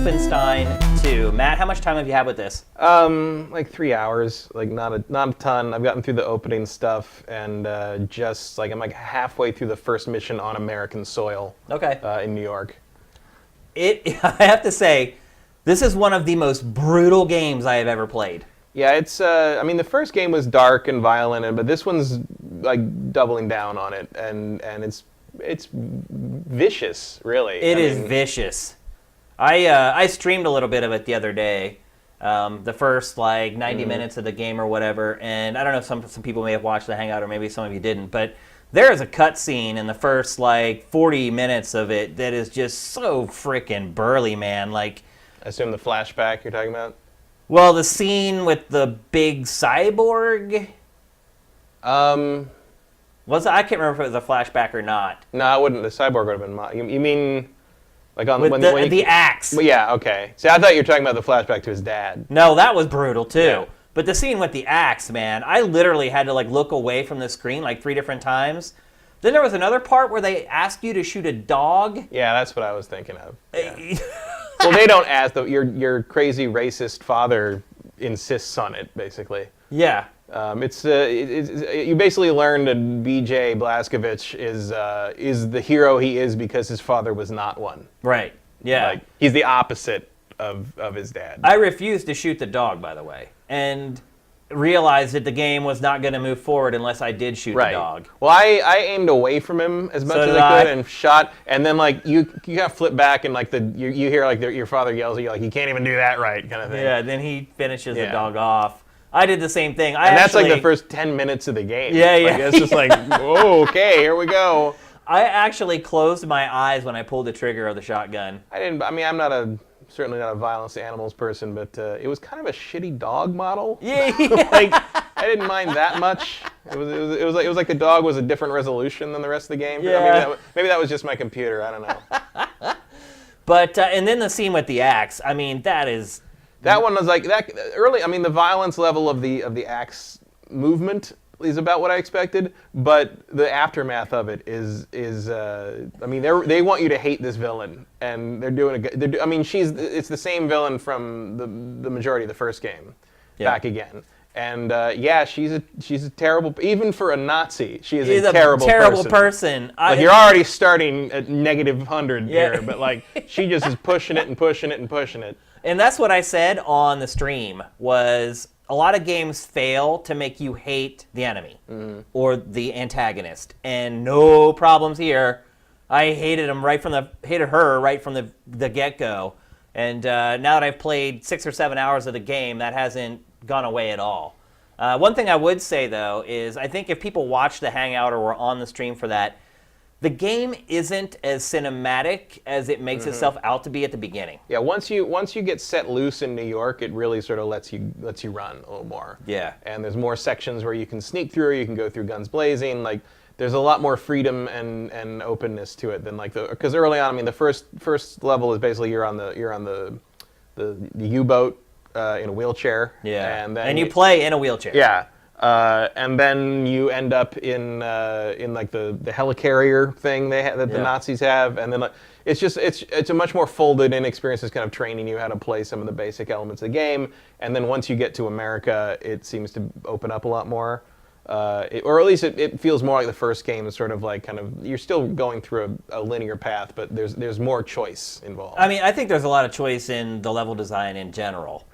Wolfenstein 2. Matt, how much time have you had with this? Like 3 hours, like not a ton. I've gotten through the opening stuff, and I'm like halfway through the first mission on American soil. Okay. In New York. I have to say, this is one of the most brutal games I have ever played. Yeah, it's. I mean, the first game was dark and violent, but this one's like doubling down on it, and it's vicious, really. It is vicious. I streamed a little bit of it the other day, the first like 90 minutes of the game or whatever, and I don't know if some people may have watched the Hangout or maybe some of you didn't, but there is a cutscene in the first like 40 minutes of it that is just so freaking burly, man. Like, I assume the flashback you're talking about. Well, the scene with the big cyborg. I can't remember if it was a flashback or not. No, I wouldn't. The cyborg would have been. You mean like on with the axe? Well, yeah, okay. See, I thought you were talking about the flashback to his dad. No, that was brutal too. Yeah. But the scene with the axe, man, I literally had to like look away from the screen like 3 different times. Then there was another part where they asked you to shoot a dog. Yeah, that's what I was thinking of. Yeah. Well, they don't ask. Your crazy racist father insists on it, basically. Yeah. You basically learn that B.J. Blazkowicz is the hero he is because his father was not one. Right. Yeah. Like, he's the opposite of his dad. I refused to shoot the dog, by the way, and realized that the game was not going to move forward unless I did shoot the dog. Well, I aimed away from him as much as I could and shot, and then like you got to flip back and like you hear like your father yells at you like, you can't even do that right, kind of thing. Yeah, then he finishes the dog off. I did the same thing. And that's like the first 10 minutes of the game. Yeah, yeah. Like, it's just like, whoa, okay, here we go. I actually closed my eyes when I pulled the trigger of the shotgun. I'm certainly not a violence to animals person, but it was kind of a shitty dog model. Yeah. Like, I didn't mind that much. It was like the dog was a different resolution than the rest of the game. Yeah. Maybe that was just my computer. I don't know. But and then the scene with the axe. I mean, that one was like that early. I mean, the violence level of the axe movement is about what I expected, but the aftermath of it is I mean, they want you to hate this villain, and they're doing it's the same villain from the majority of the first game, back again. And she's a terrible, even for a Nazi, she's a terrible person. Like, you're already starting at -100 here, but like she just is pushing it and pushing it and pushing it. And that's what I said on the stream was a lot of games fail to make you hate the enemy or the antagonist, and no problems here. I hated her right from the get-go, and now that I've played 6 or 7 hours of the game, that hasn't gone away at all. One thing I would say though is I think if people watch the Hangout or were on the stream for that, the game isn't as cinematic as it makes itself out to be at the beginning. Yeah, once you get set loose in New York, it really sort of lets you run a little more. Yeah. And there's more sections where you can sneak through, or you can go through guns blazing. Like, there's a lot more freedom and openness to it than like because early on, I mean, the first level is basically you're on the U-boat in a wheelchair. Yeah. And you play in a wheelchair. Yeah. And then you end up in like the helicarrier thing that the Nazis have, and then like it's a much more folded in experience, that's kind of training you how to play some of the basic elements of the game, and then once you get to America, it seems to open up a lot more. Or at least it feels more like the first game is sort of like kind of, you're still going through a linear path, but there's more choice involved. I mean, I think there's a lot of choice in the level design in general.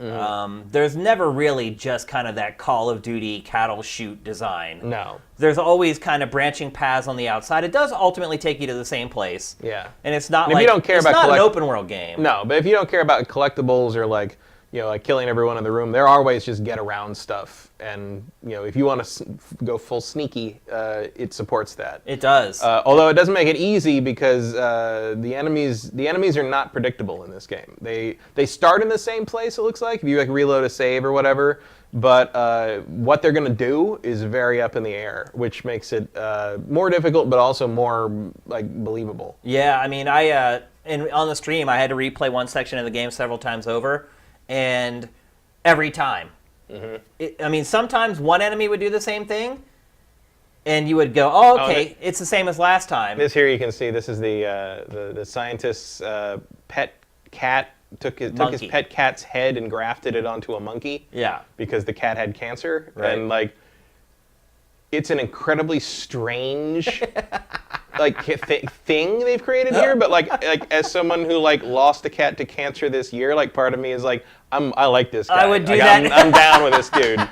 There's never really just kind of that Call of Duty cattle shoot design. No. There's always kind of branching paths on the outside. It does ultimately take you to the same place. Yeah. And it's not and like, if you don't care it's about not an open world game. No, but if you don't care about collectibles or like, like killing everyone in the room, there are ways to just get around stuff. And, if you want to go full sneaky, it supports that. It does. Although it doesn't make it easy because the enemies are not predictable in this game. They start in the same place, it looks like, if you like reload a save or whatever. But what they're going to do is very up in the air, which makes it more difficult, but also more like believable. Yeah, I mean, on the stream, I had to replay one section of the game several times over. And every time. I mean, sometimes one enemy would do the same thing, and you would go, "Oh, okay, it's the same as last time." This here you can see. This is the scientist's pet cat took his Monkey. pet cat's head and grafted it onto a monkey. Yeah. Because the cat had cancer, Right. and like, it's an incredibly strange like thing they've created here. But like as someone who like lost a cat to cancer this year, like part of me is like, I like this guy. I would do like, that. I'm down with this dude.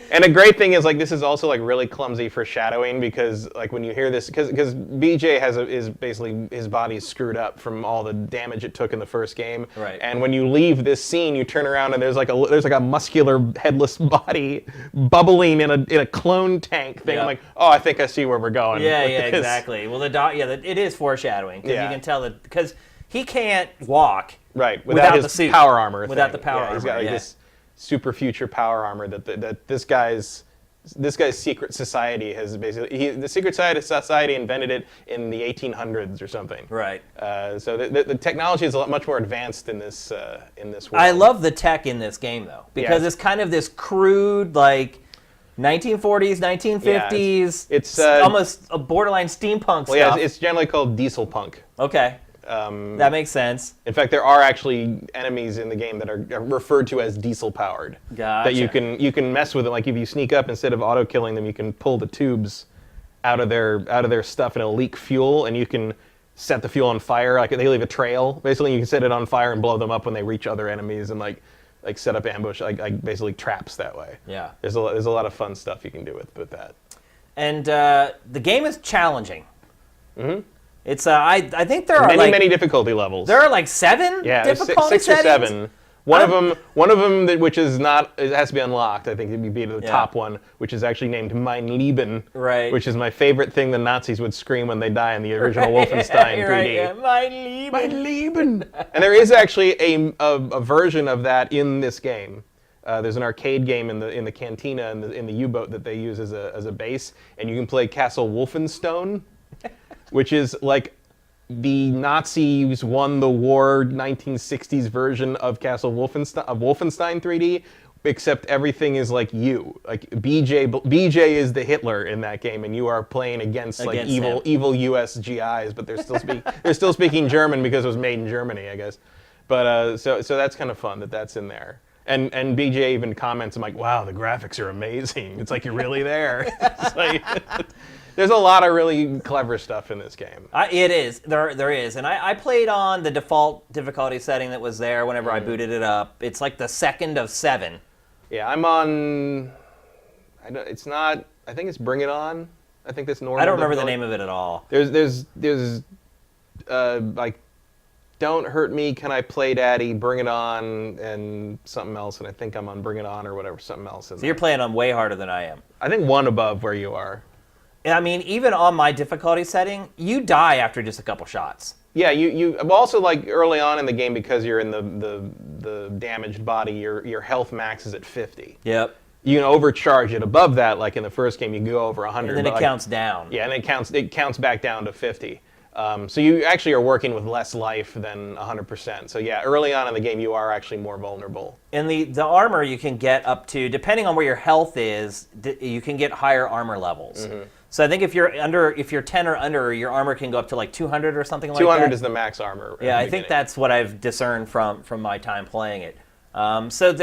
And a great thing is like this is also like really clumsy foreshadowing because like when you hear this because BJ is basically his body's screwed up from all the damage it took in the first game. Right. And when you leave this scene, you turn around and there's like a muscular headless body bubbling in a clone tank thing. Yep. I'm like, oh, I think I see where we're going. Yeah, with yeah, this. exactly. Well, it is foreshadowing because Yeah. you can tell that because he can't walk Right. without his the suit. power armor. Without thing. the power yeah, he's got armor, like yeah. this super future power armor that this guy's secret society has basically the secret society invented it in the 1800s or something. Right. So the technology is much more advanced in this world. I love the tech in this game though because Yeah. it's kind of this crude like 1940s, 1950s. it's almost a borderline steampunk Well, yeah, stuff. it's generally called diesel punk. Okay. That makes sense. In fact, there are actually enemies in the game that are referred to as diesel powered. Gotcha. That you can mess with them. Like if you sneak up, instead of auto killing them, you can pull the tubes out of their stuff and it'll leak fuel, and you can set the fuel on fire. Like they leave a trail. Basically, you can set it on fire and blow them up when they reach other enemies, and like set up ambush, like basically traps that way. Yeah. There's a lot of fun stuff you can do with that. And the game is challenging. Mm-hmm. It's I think there are Many difficulty levels. There are like 7 Yeah, difficulty six or settings? 7. One of them that which is not, it has to be unlocked. I think it'd be the top one, which is actually named Mein Leben, Right. which is my favorite thing the Nazis would scream when they die in the original Wolfenstein 3D. Right, yeah. Mein Leben. Mein Leben. And there is actually a version of that in this game. There's an arcade game in the cantina in the U-boat that they use as a base, and you can play Castle Wolfenstein, which is like the Nazis won the war 1960s version of Castle Wolfenstein 3D, except everything is like you. Like BJ is the Hitler in that game, and you are playing against like him. evil US GIs, but they're still speaking German because it was made in Germany, I guess. But so that's kind of fun that's in there. And BJ even comments, I'm like, wow, the graphics are amazing. It's like you're really there. It's like, there's a lot of really clever stuff in this game. It is. There is. And I played on the default difficulty setting that was there whenever I booted it up. It's like the second of 7. Yeah, I'm on. It's not. I think it's Bring It On. I think that's normal. I don't remember the name of it at all. There's like, Don't Hurt Me, Can I Play Daddy, Bring It On, and something else. And I think I'm on Bring It On or whatever, something else. So you're playing on way harder than I am. I think one above where you are. I mean, even on my difficulty setting, you die after just a couple shots. Yeah, you also like early on in the game because you're in the damaged body, your health max is at 50. Yep. You can overcharge it above that, like in the first game, you can go over 100. And then it counts down. Yeah, and it counts back down to 50. So you actually are working with less life than 100%. So yeah, early on in the game, you are actually more vulnerable. And the armor you can get up to, depending on where your health is, you can get higher armor levels. Mm-hmm. So I think if you're 10 or under, your armor can go up to like 200 or something like that. 200 is the max armor. Yeah, I think that's what I've discerned from my time playing it. So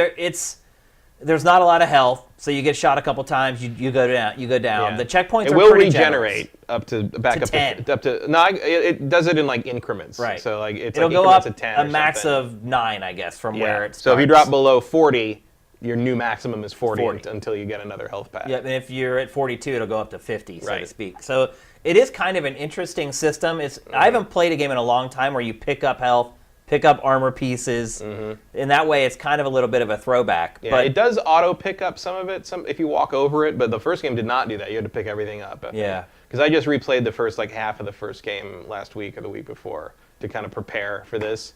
there's not a lot of health, so you get shot a couple times, you go down. Yeah. The checkpoints it are will pretty regenerate generous. up to back To up 10. to up to no, it does it in like increments. Right. So like It'll like go up increments of 10 a or max something. of 9, I guess, from where it starts. So if you drop below 40, your new maximum is 40. Until you get another health pack. Yeah, and if you're at 42, it'll go up to 50, so to Right. speak. So it is kind of an interesting system. I haven't played a game in a long time where you pick up health, pick up armor pieces. Mm-hmm. In that way, it's kind of a little bit of a throwback. Yeah, but it does auto pick up some of it. If you walk over it, but the first game did not do that. You had to pick everything up. Yeah. Because I just replayed the first like half of the first game last week or the week before to kind of prepare for this.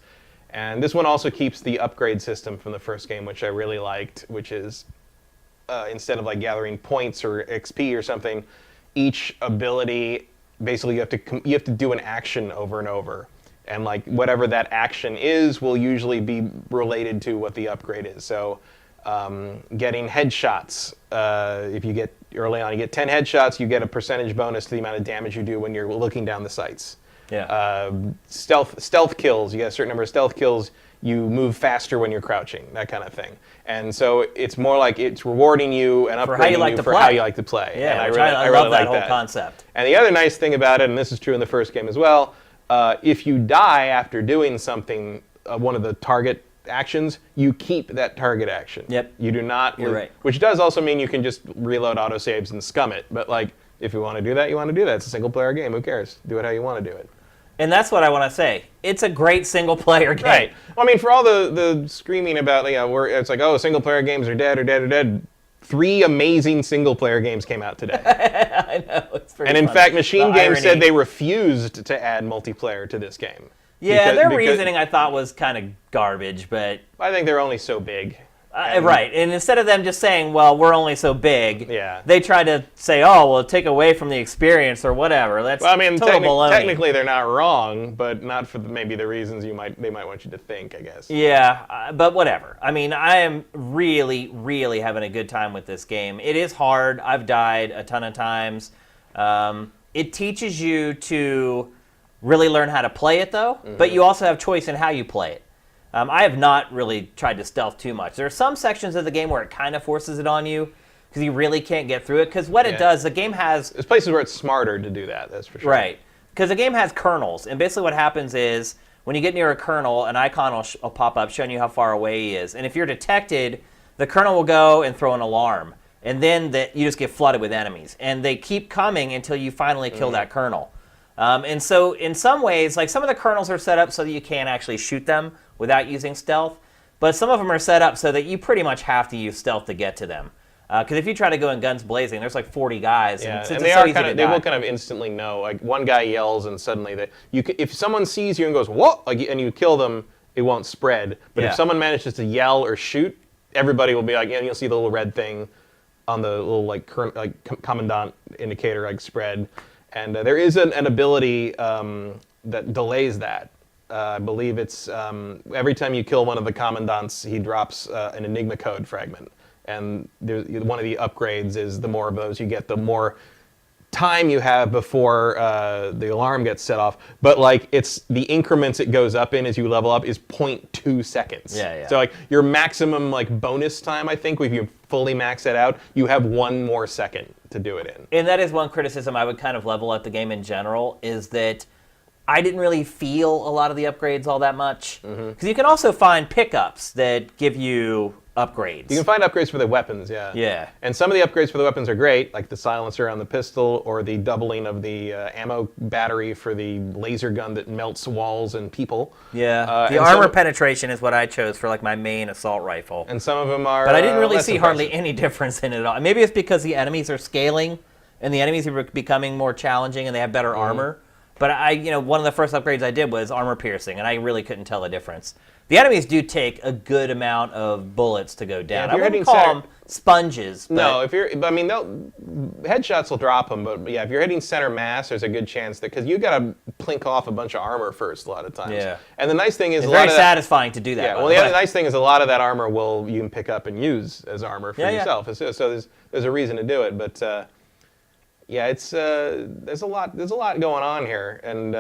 And this one also keeps the upgrade system from the first game, which I really liked, which is instead of like gathering points or XP or something, each ability basically you have to do an action over and over. And like whatever that action is will usually be related to what the upgrade is. So getting headshots, if you get early on, you get 10 headshots, you get a percentage bonus to the amount of damage you do when you're looking down the sights. Yeah. Stealth kills. You get a certain number of stealth kills. You move faster when you're crouching, that kind of thing. And so it's more like it's rewarding you and upgrading you for how you like to play. Yeah, and I really love that like whole concept. And the other nice thing about it, and this is true in the first game as well, if you die after doing something, one of the target actions, you keep that target action. Yep. You do not. You're right. Which does also mean you can just reload autosaves and scum it. But like, if you want to do that, you want to do that. It's a single-player game. Who cares? Do it how you want to do it. And that's what I want to say. It's a great single-player game. Right. Well, I mean, for all the screaming about, it's like, oh, single-player games are dead. 3 amazing single-player games came out today. I know. It's pretty And in funny. fact, Machine The Games irony. said they refused to add multiplayer to this game. Yeah, their reasoning I thought was kind of garbage, but... I think they're only so big. Right, and instead of them just saying, well, we're only so big, Yeah. they try to say, oh, well, take away from the experience or whatever. That's Well, I mean, total baloney. technically they're not wrong, but not for maybe the reasons they might want you to think, I guess. Yeah, but whatever. I mean, I am really, really having a good time with this game. It is hard. I've died a ton of times. It teaches you to really learn how to play it, though, but you also have choice in how you play it. I have not really tried to stealth too much. There are some sections of the game where it kind of forces it on you because you really can't get through it. Because what it does, the game has... There's places where it's smarter to do that, that's for sure. Right. Because the game has kernels. And basically what happens is when you get near a kernel, an icon will pop up showing you how far away he is. And if you're detected, the kernel will go and throw an alarm. And then you just get flooded with enemies. And they keep coming until you finally kill that kernel. And so in some ways, like some of the kernels are set up so that you can't actually shoot them without using stealth, but some of them are set up so that you pretty much have to use stealth to get to them. Because if you try to go in guns blazing, there's like 40 guys, and And they will kind of instantly know. Like one guy yells, and suddenly if someone sees you and goes "what," and you kill them, it won't spread. But if someone manages to yell or shoot, everybody will be like, you'll see the little red thing on the little commandant indicator spread. And there is an ability that delays that. I believe it's every time you kill one of the commandants, he drops an Enigma code fragment. And one of the upgrades is the more of those you get, the more time you have before the alarm gets set off. But it's the increments it goes up in as you level up is 0.2 seconds. Yeah. So your maximum bonus time, I think, if you fully max it out, you have 1 more second to do it in. And that is one criticism I would kind of level at the game in general, is that I didn't really feel a lot of the upgrades all that much. Because you can also find pickups that give you upgrades. You can find upgrades for the weapons, yeah. Yeah. And some of the upgrades for the weapons are great, like the silencer on the pistol, or the doubling of the ammo battery for the laser gun that melts walls and people. Yeah. The armor penetration is what I chose for my main assault rifle. And some of them are But I didn't really less see impressive. hardly any difference in it at all. Maybe it's because the enemies are scaling and the enemies are becoming more challenging and they have better armor. But one of the first upgrades I did was armor piercing, and I really couldn't tell the difference. The enemies do take a good amount of bullets to go down. Yeah, I wouldn't call them sponges. But No, headshots will drop them, but yeah, if you're hitting center mass, there's a good chance that, because you got to plink off a bunch of armor first a lot of times. Yeah. And the nice thing is it's very satisfying to do that. Yeah, well, the other nice thing is a lot of that armor you can pick up and use as armor for yourself. So there's a reason to do it, but. Yeah, it's there's a lot going on here, and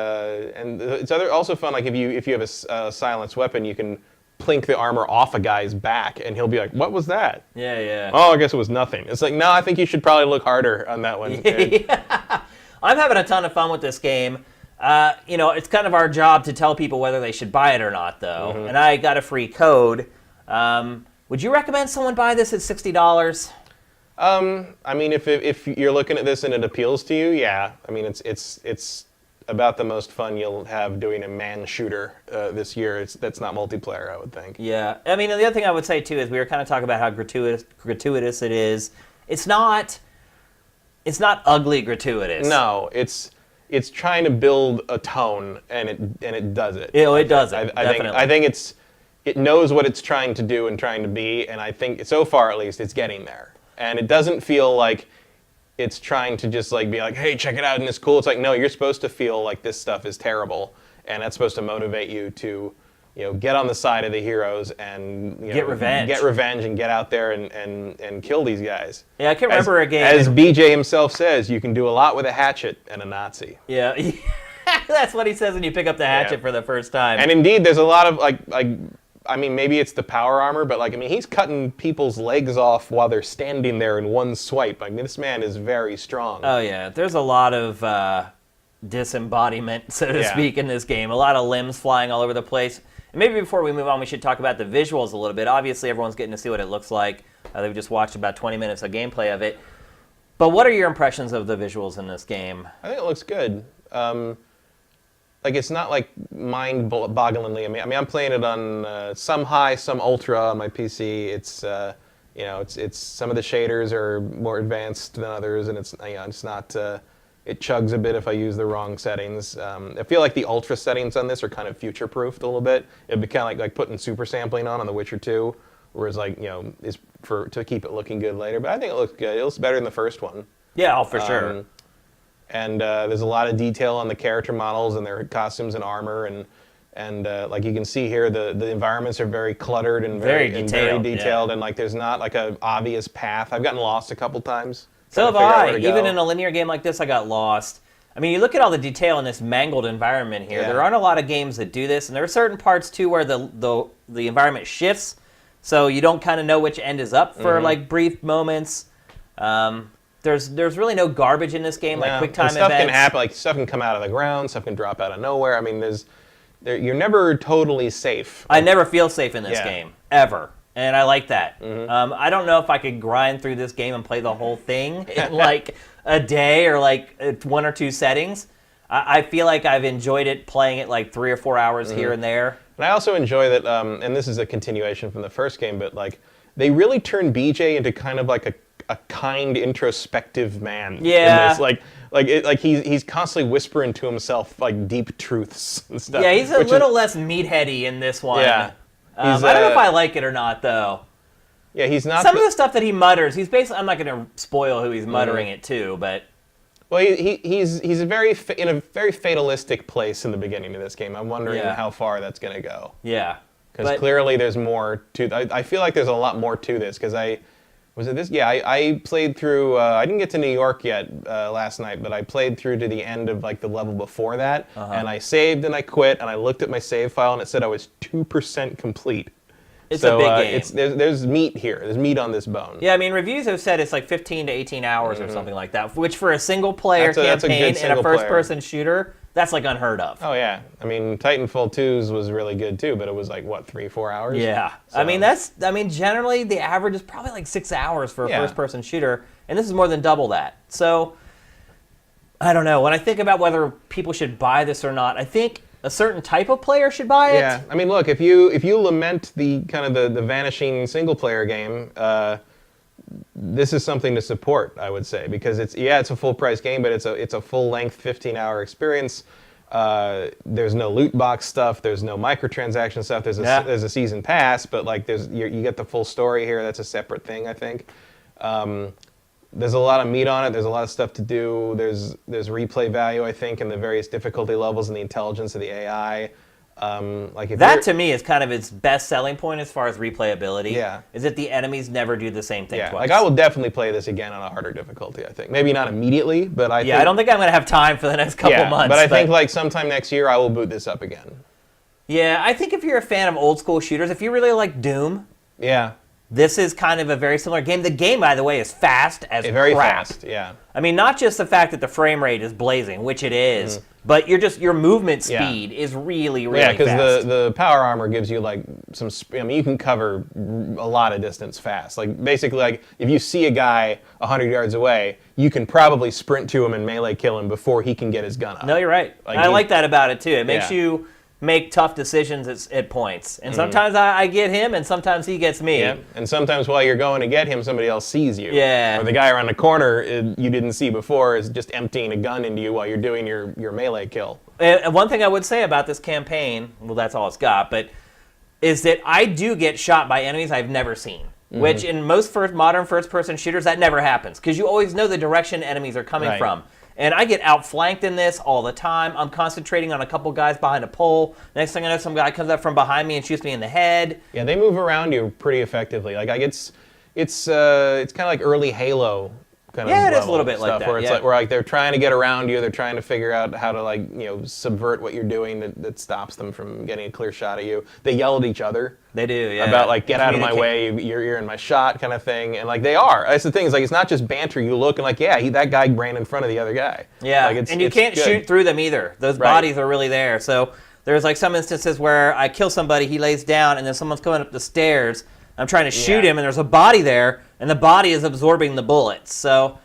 it's also fun. Like if you have a silenced weapon, you can plink the armor off a guy's back, and he'll be like, "What was that?" Yeah. Oh, I guess it was nothing. It's like, no, I think you should probably look harder on that one. Yeah. I'm having a ton of fun with this game. It's kind of our job to tell people whether they should buy it or not, though. And I got a free code. Would you recommend someone buy this at $60? I mean, if you're looking at this and it appeals to you, yeah. I mean, it's about the most fun you'll have doing a man shooter this year. That's not multiplayer, I would think. Yeah, I mean, the other thing I would say too is we were kind of talking about how gratuitous it is. It's not ugly gratuitous. No, it's trying to build a tone, and it does it. It does it. Definitely. I think it knows what it's trying to do and trying to be, and I think so far at least it's getting there. And it doesn't feel like it's trying to just be like, hey, check it out, and it's cool. It's like, no, you're supposed to feel like this stuff is terrible, and that's supposed to motivate you to, get on the side of the heroes and get revenge and get out there and kill these guys. Yeah, I can remember a game. As BJ himself says, you can do a lot with a hatchet and a Nazi. Yeah. That's what he says when you pick up the hatchet for the first time. And indeed, there's a lot of I mean, maybe it's the power armor, but I mean, he's cutting people's legs off while they're standing there in one swipe. I mean, this man is very strong. Oh yeah, there's a lot of disembodiment, so to speak, in this game. A lot of limbs flying all over the place. And maybe before we move on, we should talk about the visuals a little bit. Obviously, everyone's getting to see what it looks like. They've just watched about 20 minutes of gameplay of it. But what are your impressions of the visuals in this game? I think it looks good. It's not like mind-bogglingly. I mean, I'm playing it on some high, some ultra on my PC. It's it's some of the shaders are more advanced than others, and it's not. It chugs a bit if I use the wrong settings. I feel like the ultra settings on this are kind of future-proofed a little bit. It'd be kind of like putting super sampling on The Witcher 2, whereas is to keep it looking good later. But I think it looks good. It looks better than the first one. Yeah, for sure. And there's a lot of detail on the character models and their costumes and armor, and like you can see here, the environments are very cluttered and very detailed, and there's not a obvious path. I've gotten lost a couple times. So have I. Even in a linear game like this, I got lost. I mean, you look at all the detail in this mangled environment here. Yeah. There aren't a lot of games that do this, and there are certain parts too where the environment shifts, so you don't kind of know which end is up for brief moments. There's really no garbage in this game, quick time events. Stuff can happen, stuff can come out of the ground, stuff can drop out of nowhere. I mean, you're never totally safe. I never feel safe in this game, ever. And I like that. Mm-hmm. I don't know if I could grind through this game and play the whole thing in a day or one or two settings. I feel like I've enjoyed it playing it 3 or 4 hours here and there. And I also enjoy that, and this is a continuation from the first game, but they really turn BJ into kind of a kind, introspective man. Yeah. In this. He's constantly whispering to himself deep truths and stuff. Yeah, he's a little less meatheady in this one. Yeah. I don't know if I like it or not, though. Yeah, he's not. Some of the stuff that he mutters, he's basically. I'm not going to spoil who he's muttering it to, but. Well, he's in a very fatalistic place in the beginning of this game. I'm wondering how far that's going to go. Yeah. Because clearly there's more to. I feel like there's a lot more to this because I played through. I didn't get to New York yet last night, but I played through to the end of the level before that, and I saved and I quit, and I looked at my save file and it said I was 2% complete. It's a big game. There's meat here. There's meat on this bone. Yeah, I mean, reviews have said it's 15 to 18 hours or something like that, which for a single-player campaign in a first-person shooter, that's unheard of. Oh yeah, I mean, Titanfall 2's was really good too, but it was 3-4 hours. Yeah, so. I mean, generally the average is probably 6 hours for a first-person shooter, and this is more than double that. So, I don't know. When I think about whether people should buy this or not, I think a certain type of player should buy it. Yeah, I mean, look, if you lament the kind of the vanishing single-player game. This is something to support, I would say, because it's a full-price game, but it's a full-length 15-hour experience. There's no loot box stuff. There's no microtransaction stuff. There's a season pass, but you get the full story here. That's a separate thing, I think. There's a lot of meat on it. There's a lot of stuff to do. There's replay value, I think, in the various difficulty levels and the intelligence of the AI. That to me is kind of its best selling point as far as replayability. Yeah. Is that the enemies never do the same thing twice. I will definitely play this again on a harder difficulty, I think. Maybe not immediately, but I think... I don't think I'm going to have time for the next couple months. But I think sometime next year I will boot this up again. Yeah, I think if you're a fan of old school shooters, if you really like Doom... Yeah. This is kind of a very similar game. The game, by the way, is fast as crap. Very fast, yeah. I mean, not just the fact that the frame rate is blazing, which it is, but your movement speed is really, really fast. Yeah, because the power armor gives you you can cover a lot of distance fast. Basically, if you see a guy 100 yards away, you can probably sprint to him and melee kill him before he can get his gun up. No, you're right. I like that about it too. It makes you make tough decisions at points. And sometimes I get him, and sometimes he gets me. Yeah. And sometimes while you're going to get him, somebody else sees you. Yeah. Or the guy around the corner you didn't see before is just emptying a gun into you while you're doing your melee kill. And one thing I would say about this campaign, well, that's all it's got, but is that I do get shot by enemies I've never seen. Which in most modern first-person shooters, that never happens. Because you always know the direction enemies are coming from. And I get outflanked in this all the time. I'm concentrating on a couple guys behind a pole. Next thing I know, some guy comes up from behind me and shoots me in the head. Yeah, they move around you pretty effectively. It's kind of like early Halo kind Yeah, of it is a little bit like stuff that, where it's yeah. like they're trying to get around you, they're trying to figure out how to subvert what you're doing that stops them from getting a clear shot at you. They yell at each other. They do, yeah. About get out of my way, you're in my shot kind of thing, and they are. That's the thing. Is it's not just banter. You look and that guy ran in front of the other guy. Yeah, and you can't shoot through them either. Those bodies are really there. So there's some instances where I kill somebody, he lays down, and then someone's coming up the stairs. I'm trying to shoot him, and there's a body there, and the body is absorbing the bullets. So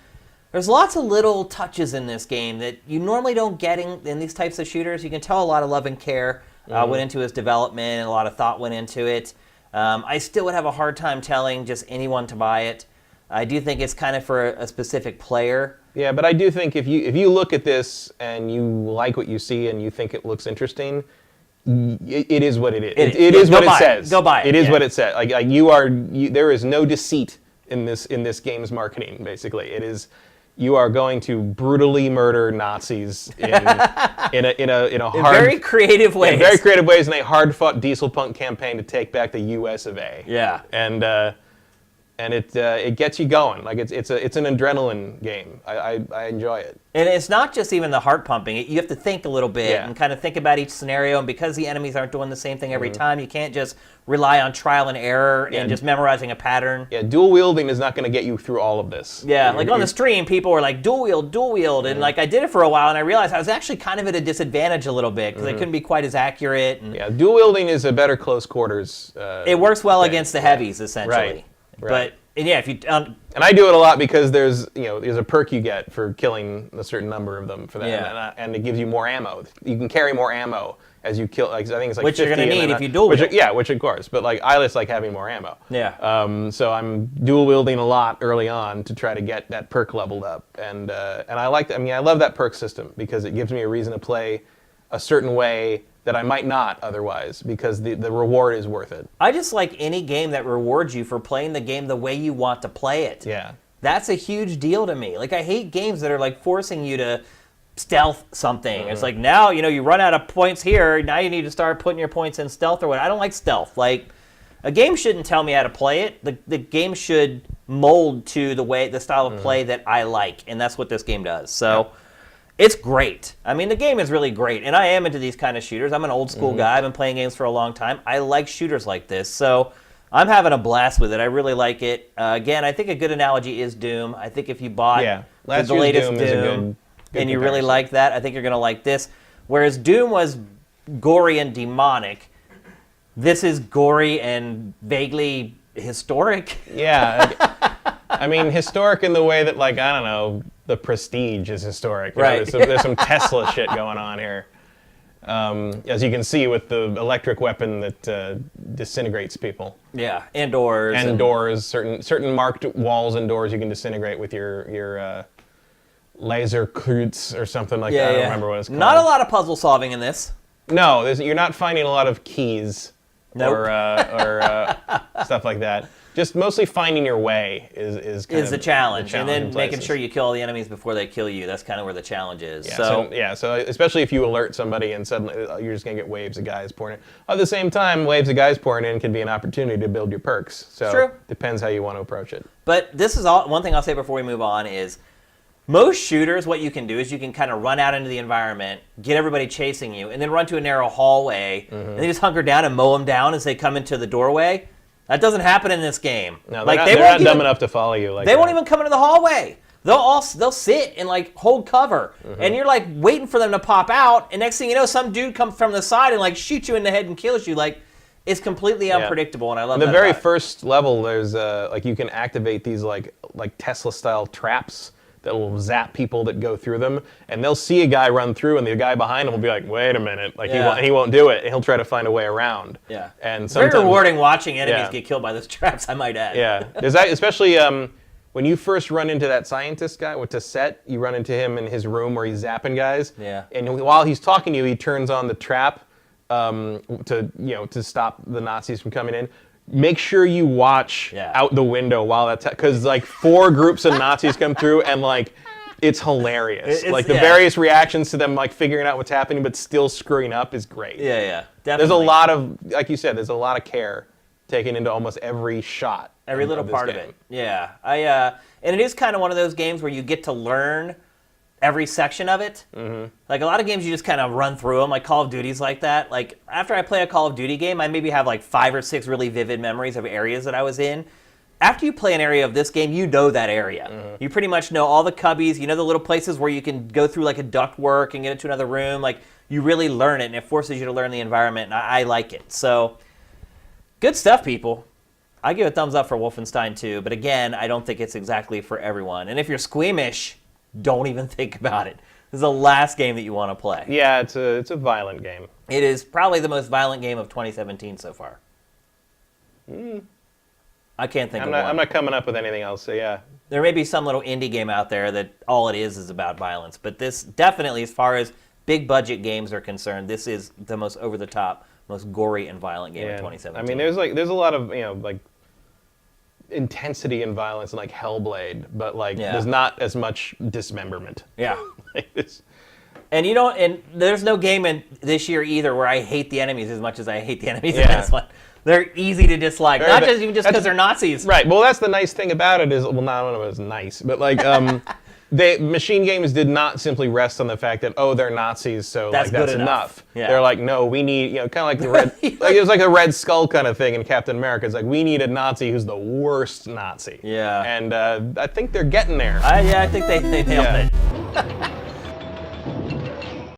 there's lots of little touches in this game that you normally don't get in these types of shooters. You can tell a lot of love and care went into its development, and a lot of thought went into it. I still would have a hard time telling just anyone to buy it. I do think it's kind of for a specific player. Yeah, but I do think if you look at this and you like what you see and you think it looks interesting, it is what it is. It is what it says. Go buy it. It is what it says. There is no deceit in this game's marketing. Basically, it is. You are going to brutally murder Nazis in hard, very creative ways. In very creative ways, in a hard-fought diesel punk campaign to take back the U.S. of A. Yeah. And it gets you going. It's an adrenaline game. I enjoy it. And it's not just even the heart pumping. You have to think a little bit and kind of think about each scenario. And because the enemies aren't doing the same thing every time, you can't just rely on trial and error and just memorizing a pattern. Yeah, dual wielding is not going to get you through all of this. Yeah, on the stream, people were like, dual wield. And I did it for a while, and I realized I was actually kind of at a disadvantage a little bit because I couldn't be quite as accurate. And yeah, dual wielding is a better close quarters. It works well against the heavies, essentially. Right. And yeah, if you and I do it a lot because there's a perk you get for killing a certain number of them for that, and it gives you more ammo. You can carry more ammo as you kill. I think it's which 50, you're gonna need if you dual wield. Which of course, but I just like having more ammo. Yeah. So I'm dual wielding a lot early on to try to get that perk leveled up, and I like that. I love that perk system because it gives me a reason to play a certain way that I might not otherwise, because the reward is worth it. I just like any game that rewards you for playing the game the way you want to play it. Yeah. That's a huge deal to me. I hate games that are forcing you to stealth something. It's now, you run out of points here, now you need to start putting your points in stealth or what. I don't like stealth. A game shouldn't tell me how to play it. The game should mold to the style of play that I like, and that's what this game does. So it's great. The game is really great, and I am into these kind of shooters. I'm an old school guy. I've been playing games for a long time. I like shooters like this, so I'm having a blast with it. I really like it. Again, I think a good analogy is Doom. I think if you bought the latest Doom and you really like that, I think you're going to like this. Whereas Doom was gory and demonic, this is gory and vaguely historic. Yeah. Historic in the way that, I don't know, The Prestige is historic. Right. There's some Tesla shit going on here. As you can see with the electric weapon that disintegrates people. Yeah, and doors. And doors. Certain marked walls and doors you can disintegrate with your laser kreuz or something like that. I don't remember what it's called. Not a lot of puzzle solving in this. No, you're not finding a lot of keys or stuff like that. Just mostly finding your way is the challenge, and then making sure you kill all the enemies before they kill you. That's kind of where the challenge is. Yeah, so especially if you alert somebody and suddenly you're just gonna get waves of guys pouring in. At the same time, waves of guys pouring in can be an opportunity to build your perks. So True. Depends how you want to approach it. But this is one thing I'll say before we move on is most shooters, what you can do is you can kind of run out into the environment, get everybody chasing you, and then run to a narrow hallway, and then just hunker down and mow them down as they come into the doorway. That doesn't happen in this game. No, they're not dumb enough to follow you. They won't even come into the hallway. They'll sit and hold cover, and you're waiting for them to pop out. And next thing you know, some dude comes from the side and shoots you in the head and kills you. It's completely unpredictable, and I love that. The very first level, there's you can activate these like Tesla style traps that will zap people that go through them, and they'll see a guy run through, and the guy behind him will be like, "Wait a minute!" He won't do it. He'll try to find a way around. Yeah, and very rewarding watching enemies get killed by those traps. I might add. Yeah, there's that, especially when you first run into that scientist guy with Tasset, you run into him in his room where he's zapping guys. Yeah, and while he's talking to you, he turns on the trap to stop the Nazis from coming in. Make sure you watch out the window while that's because 4 groups of Nazis come through and it's hilarious. The various reactions to them figuring out what's happening but still screwing up is great. Yeah, definitely. There's a lot of, like you said, there's a lot of care taken into almost every shot. Every little part of it. Yeah. And it is kind of one of those games where you get to learn every section of it. Mm-hmm. Like a lot of games you just kind of run through them, like Call of Duty's like that. Like after I play a Call of Duty game, I maybe have like 5 or 6 really vivid memories of areas that I was in. After you play an area of this game, you know that area. Mm-hmm. You pretty much know all the cubbies. You know the little places where you can go through like a ductwork and get into another room. Like you really learn it, and it forces you to learn the environment, and I like it. So good stuff, people. I give a thumbs up for Wolfenstein 2, but again, I don't think it's exactly for everyone. And if you're squeamish, don't even think about it. This is the last game that you want to play. Yeah, it's a violent game. It is probably the most violent game of 2017 so far. I can't think of one. I'm not coming up with anything else, so yeah. There may be some little indie game out there that all it is about violence, but this definitely, as far as big budget games are concerned, this is the most over-the-top, most gory and violent game of 2017. I mean, there's a lot of, like, intensity and violence in like Hellblade, but like there's not as much dismemberment. Yeah. Like and and there's no game in this year either where I hate the enemies as much as I hate the enemies in this one. They're easy to dislike, not just even because they're Nazis. Right. Well, that's the nice thing about it is, well, not one of it is nice, but like Machine Games did not simply rest on the fact that, they're Nazis, so that's enough. Yeah. They're like, no, we need, kind of like the red, like it was like a Red Skull kind of thing in Captain America. It's like, we need a Nazi who's the worst Nazi. Yeah. And I think they're getting there. I think they nailed it.